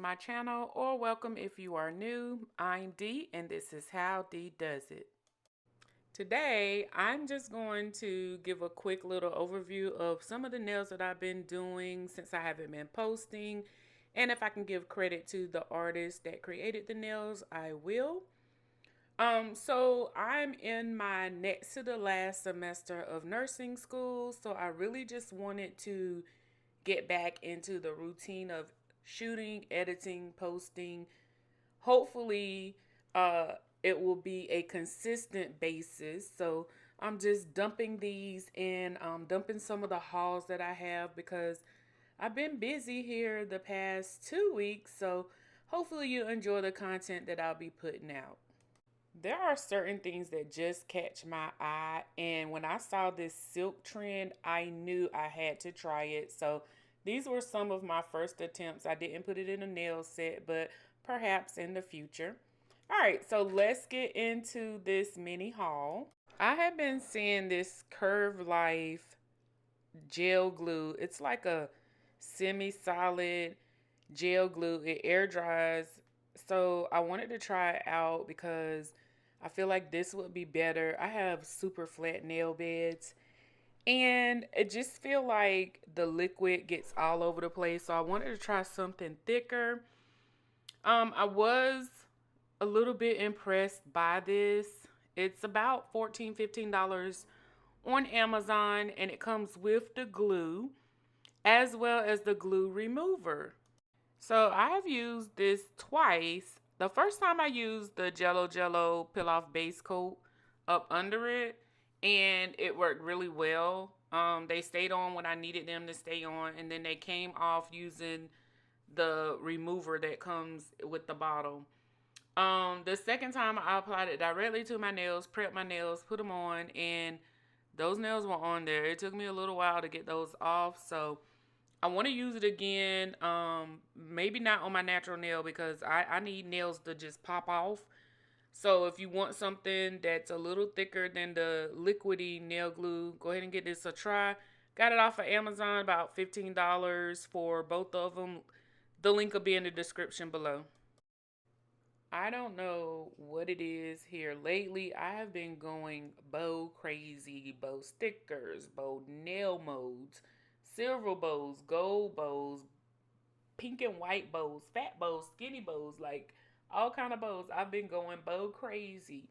my channel, or welcome if you are new. I'm Dee and this is How Dee Does It. Today, I'm just going to give a quick little overview of some of the nails that I've been doing since I haven't been posting. And if I can give credit to the artist that created the nails, I will. So I'm in my next to the last semester of nursing school, so I really just wanted to get back into the routine of shooting, editing, posting. Hopefully, it will be a consistent basis. So I'm just dumping these in, dumping some of the hauls that I have because I've been busy here the past 2 weeks. So hopefully you enjoy the content that I'll be putting out. There are certain things that just catch my eye, and when I saw this silk trend, I knew I had to try it. So these were some of my first attempts. I didn't put it in a nail set, but perhaps in the future. All right, so let's get into this mini haul. I have been seeing this Curve Life gel glue. It's like a semi-solid gel glue. It air dries. So I wanted to try it out because I feel like this would be better. I have super flat nail beds and it just feel like the liquid gets all over the place. So I wanted to try something thicker. I was a little bit impressed by this. It's about $14-15 on Amazon, and it comes with the glue as well as the glue remover. So I have used this twice. The first time I used the Jello Peel Off Base Coat up under it, and it worked really well. They stayed on when I needed them to stay on, and then they came off using the remover that comes with the bottle. The second time I applied it directly to my nails, prepped my nails, put them on, and those nails were on there. It took me a little while to get those off, so I want to use it again. Maybe not on my natural nail because I need nails to just pop off. So if you want something that's a little thicker than the liquidy nail glue, go ahead and get this a try. Got it off of Amazon, about $15 for both of them. The link will be in the description below. I don't know what it is here lately. I have been going bow crazy, bow stickers, bow nail modes, silver bows, gold bows, pink and white bows, fat bows, skinny bows, like all kind of bows. I've been going bow crazy.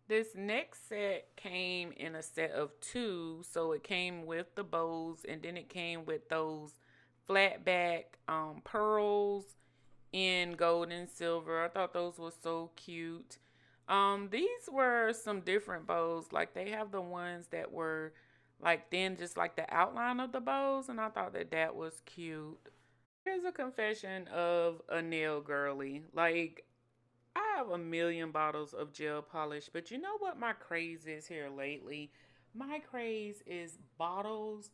This next set came in a set of two, so it came with the bows, and then it came with those flat back pearls in gold and silver. I thought those were so cute. These were some different bows. Like they have the ones that were like thin, just like the outline of the bows, and I thought that that was cute. Here's a confession of a nail girly. Like I have a million bottles of gel polish, but you know what my craze is here lately? My craze is bottles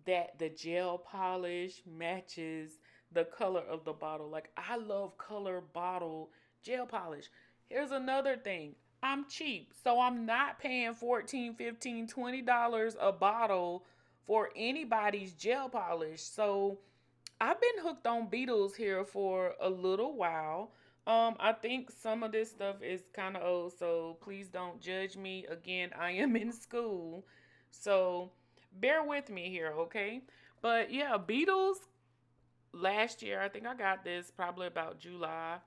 that the gel polish matches the color of the bottle. Like I love color bottle gel polish. Here's another thing. I'm cheap, so I'm not paying 14, 15, $20 a bottle for anybody's gel polish. So I've been hooked on Beetles here for a little while. I think some of this stuff is kind of old, so please don't judge me. Again, I am in school, so bear with me here, okay? But yeah, Beetles last year, I think I got this probably about July.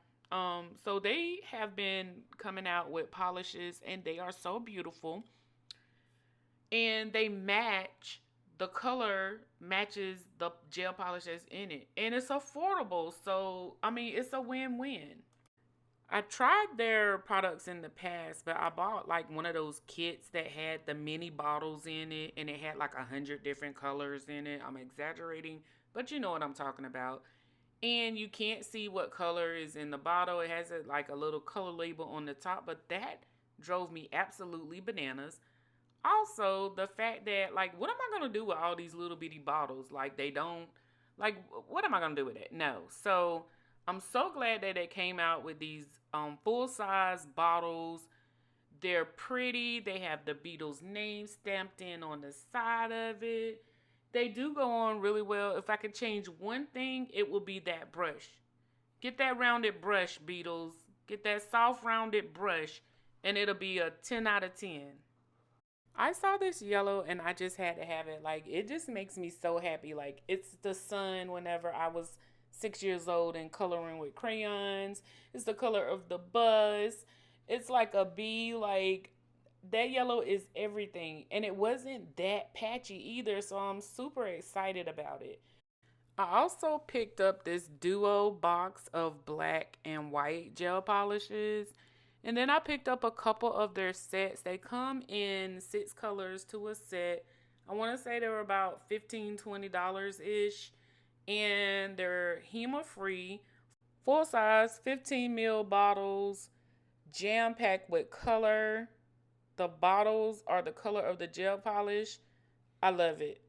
So they have been coming out with polishes and they are so beautiful. And they match, the color matches the gel polish that's in it. And it's affordable. So, I mean, it's a win-win. I tried their products in the past, but I bought like one of those kits that had the mini bottles in it and it had like 100 different colors in it. I'm exaggerating, but you know what I'm talking about. And you can't see what color is in the bottle. It has like a little color label on the top, but that drove me absolutely bananas. Also, the fact that like, what am I going to do with all these little bitty bottles? Like they don't, like, what am I going to do with it? No. So I'm so glad that they came out with these full-size bottles. They're pretty. They have the Beatles name stamped in on the side of it. They do go on really well. If I could change one thing, it would be that brush. Get that rounded brush, Beetles. Get that soft rounded brush, and it'll be a 10 out of 10. I saw this yellow and I just had to have it. Like, it just makes me so happy. Like, it's the sun whenever I was 6 years old and coloring with crayons. It's the color of the bus. It's like a bee. Like, that yellow is everything. And it wasn't that patchy either. So I'm super excited about it. I also picked up this duo box of black and white gel polishes. And then I picked up a couple of their sets. They come in 6 colors to a set. I want to say they were about $15, $20 ish. And they're HEMA-Free, full size 15 ml bottles, jam packed with color. The bottles are the color of the gel polish. I love it.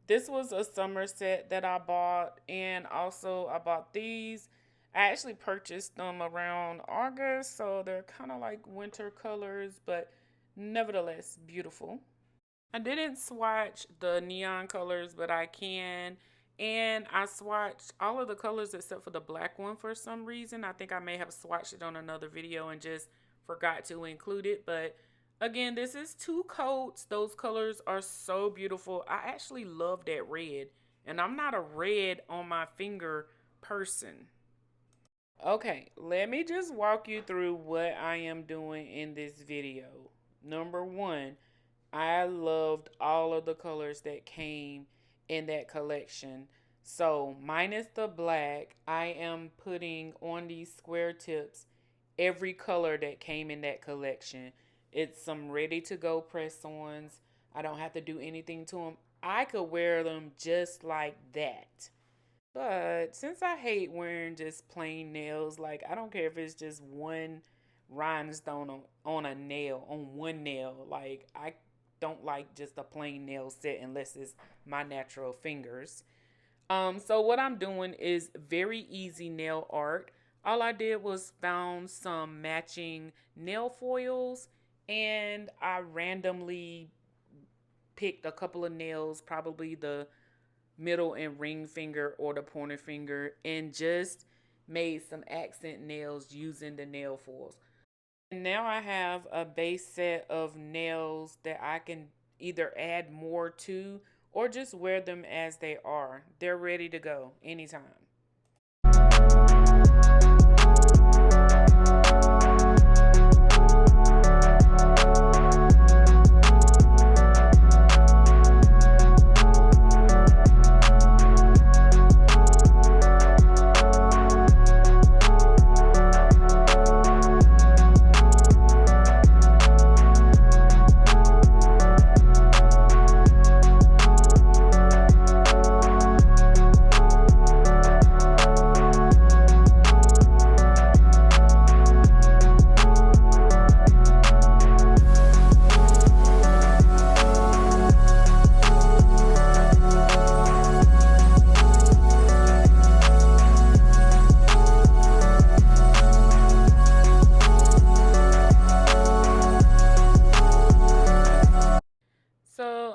This was a summer set that I bought, and also I bought these. I actually purchased them around August, so they're kind of like winter colors, but nevertheless beautiful. I didn't swatch the neon colors, but I can. And I swatched all of the colors except for the black one for some reason. I think I may have swatched it on another video and just forgot to include it. But again, this is 2 coats. Those colors are so beautiful. I actually love that red. And I'm not a red on my finger person. Okay, let me just walk you through what I am doing in this video. Number 1, I loved all of the colors that came in that collection. So minus the black, I am putting on these square tips every color that came in that collection. It's some ready to go press-ons. I don't have to do anything to them. I could wear them just like that. But since I hate wearing just plain nails, like I don't care if it's just one rhinestone on a nail, on one nail. Like I don't like just a plain nail set unless it's my natural fingers. So what I'm doing is very easy nail art. All I did was found some matching nail foils and I randomly picked a couple of nails, probably the middle and ring finger or the pointer finger, and just made some accent nails using the nail foils. And now I have a base set of nails that I can either add more to or just wear them as they are. They're ready to go anytime.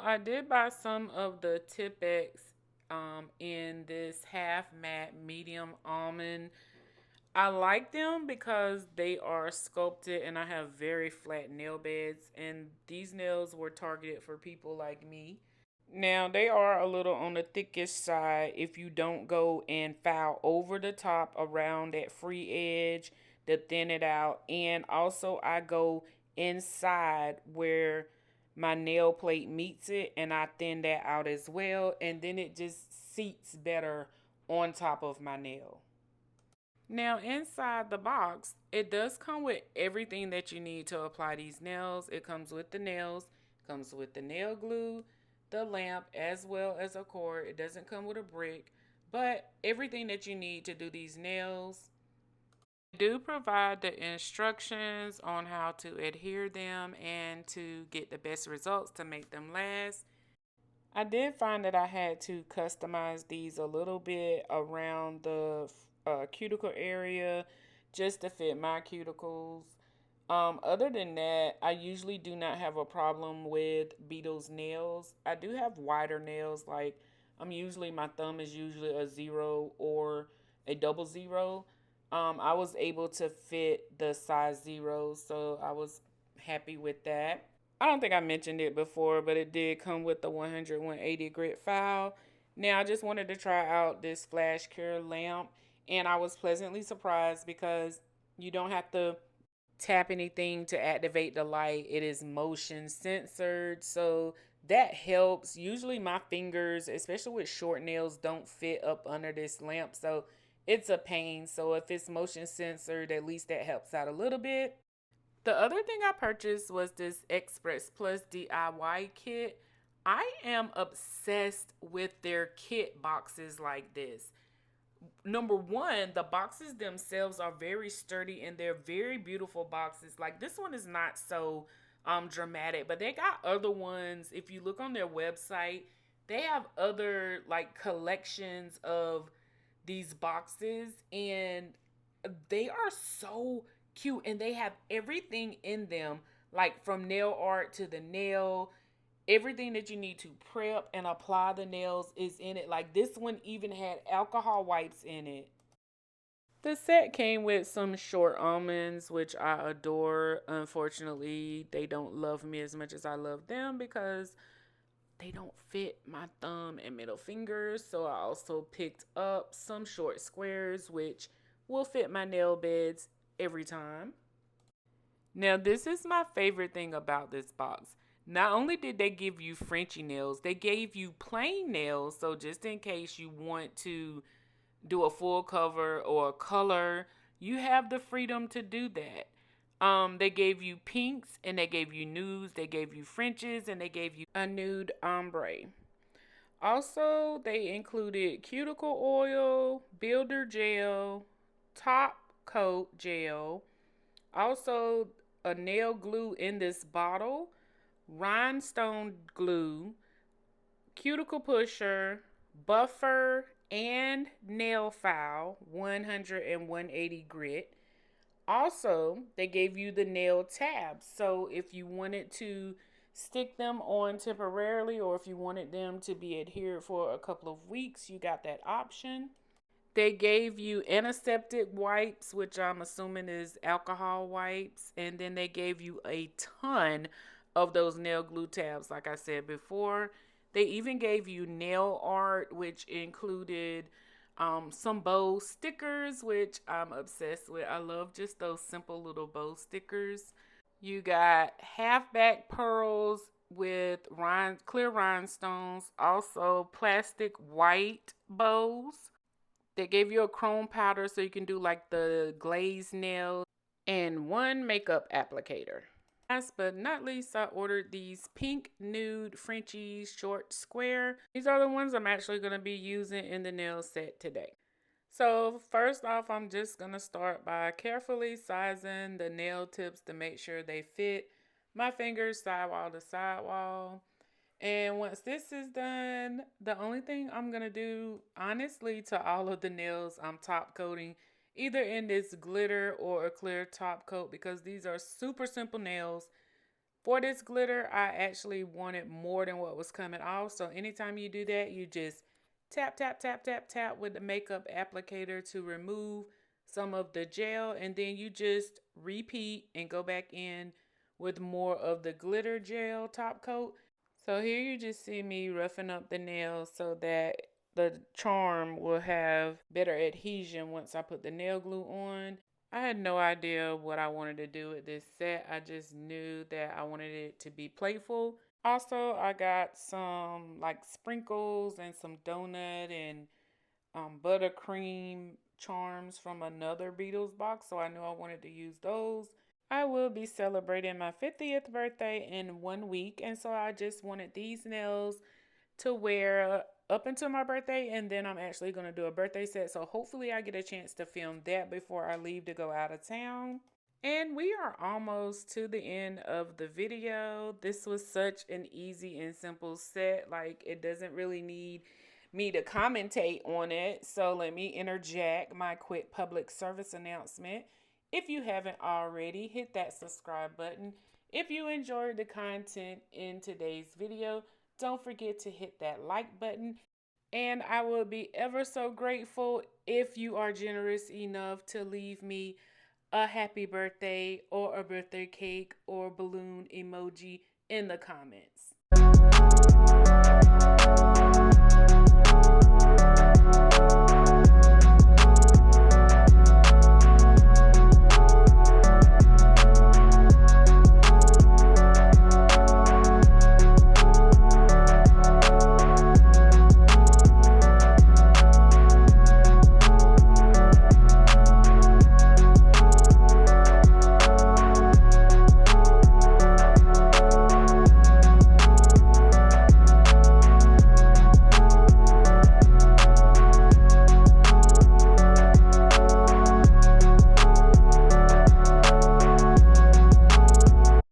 I did buy some of the Tipex in this half matte medium almond. I like them because they are sculpted and I have very flat nail beds, and these nails were targeted for people like me. Now they are a little on the thickish side if you don't go and file over the top around that free edge to thin it out. And also I go inside where my nail plate meets it and I thin that out as well, and then it just seats better on top of my nail. Now inside the box, it does come with everything that you need to apply these nails. It comes with the nails, comes with the nail glue, the lamp, as well as a cord. It doesn't come with a brick, but everything that you need to do these nails. I do provide the instructions on how to adhere them and to get the best results to make them last. I did find that I had to customize these a little bit around the cuticle area just to fit my cuticles. Other than that, I usually do not have a problem with Beetles nails. I do have wider nails, like my thumb is usually a 0 or a 00. I was able to fit the size 0, so I was happy with that. I don't think I mentioned it before, but it did come with the 100/180 grit file. Now, I just wanted to try out this flash cure lamp, and I was pleasantly surprised because you don't have to tap anything to activate the light. It is motion censored, so that helps. Usually my fingers, especially with short nails, don't fit up under this lamp, so it's a pain. So if it's motion censored, at least that helps out a little bit. The other thing I purchased was this Express Plus DIY kit. I am obsessed with their kit boxes like this. Number one, the boxes themselves are very sturdy and they're very beautiful boxes. Like this one is not so dramatic, but they got other ones. If you look on their website, they have other like collections of these boxes, and they are so cute, and they have everything in them, like from nail art to the nail. Everything that you need to prep and apply the nails is in it. Like this one even had alcohol wipes in it. The set came with some short almonds, which I adore. Unfortunately, they don't love me as much as I love them because they don't fit my thumb and middle fingers. So I also picked up some short squares, which will fit my nail beds every time. Now, this is my favorite thing about this box. Not only did they give you Frenchy nails, they gave you plain nails. So just in case you want to do a full cover or a color, you have the freedom to do that. They gave you pinks and they gave you nudes, they gave you Frenches, and they gave you a nude ombre. Also, they included cuticle oil, builder gel, top coat gel, also a nail glue in this bottle, rhinestone glue, cuticle pusher, buffer, and nail file, 100 and 180 grit. Also, they gave you the nail tabs. So if you wanted to stick them on temporarily or if you wanted them to be adhered for a couple of weeks, you got that option. They gave you antiseptic wipes, which I'm assuming is alcohol wipes. And then they gave you a ton of those nail glue tabs, like I said before. They even gave you nail art, which included some bow stickers, which I'm obsessed with. I love just those simple little bow stickers. You got half back pearls with clear rhinestones, also plastic white bows. They gave you a chrome powder so you can do like the glazed nails, and one makeup applicator. Last but not least, I ordered these pink nude Frenchies short square. These are the ones I'm actually going to be using in the nail set today. So first off, I'm just going to start by carefully sizing the nail tips to make sure they fit my fingers sidewall to sidewall. And once this is done, the only thing I'm going to do, honestly, to all of the nails, I'm top coating either in this glitter or a clear top coat because these are super simple nails. For this glitter, I actually wanted more than what was coming off. So anytime you do that, you just tap, tap, tap, tap, tap with the makeup applicator to remove some of the gel. And then you just repeat and go back in with more of the glitter gel top coat. So here you just see me roughing up the nails so that the charm will have better adhesion once I put the nail glue on. I had no idea what I wanted to do with this set. I just knew that I wanted it to be playful. Also, I got some like sprinkles and some donut and buttercream charms from another Beetles box, so I knew I wanted to use those. I will be celebrating my 50th birthday in 1 week, and so I just wanted these nails to wear up until my birthday, and then I'm actually going to do a birthday set, so hopefully I get a chance to film that before I leave to go out of town. And we are almost to the end of the video. This was such an easy and simple set. Like, it doesn't really need me to commentate on it. So let me interject my quick public service announcement. If you haven't already, hit that subscribe button. If you enjoyed the content in today's video, don't forget to hit that like button. And I will be ever so grateful if you are generous enough to leave me a happy birthday or a birthday cake or balloon emoji in the comments.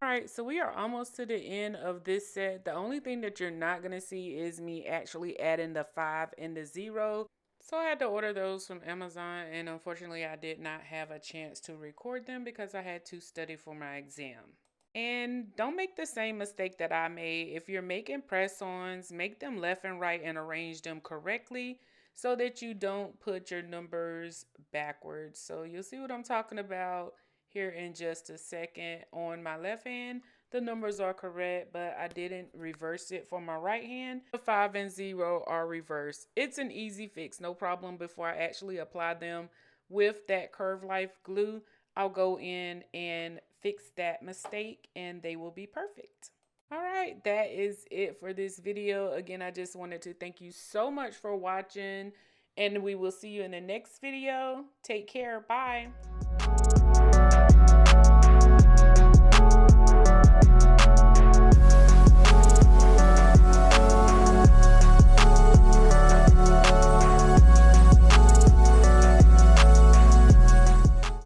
Alright, so we are almost to the end of this set. The only thing that you're not going to see is me actually adding the 5 and the 0. So I had to order those from Amazon, and unfortunately I did not have a chance to record them because I had to study for my exam. And don't make the same mistake that I made. If you're making press-ons, make them left and right and arrange them correctly so that you don't put your numbers backwards. So you'll see what I'm talking about here in just a second. On my left hand, the numbers are correct, but I didn't reverse it for my right hand. The 5 and 0 are reversed. It's an easy fix, no problem. Before I actually apply them with that Curve Life glue, I'll go in and fix that mistake and they will be perfect. All right, that is it for this video. Again, I just wanted to thank you so much for watching, and we will see you in the next video. Take care. Bye.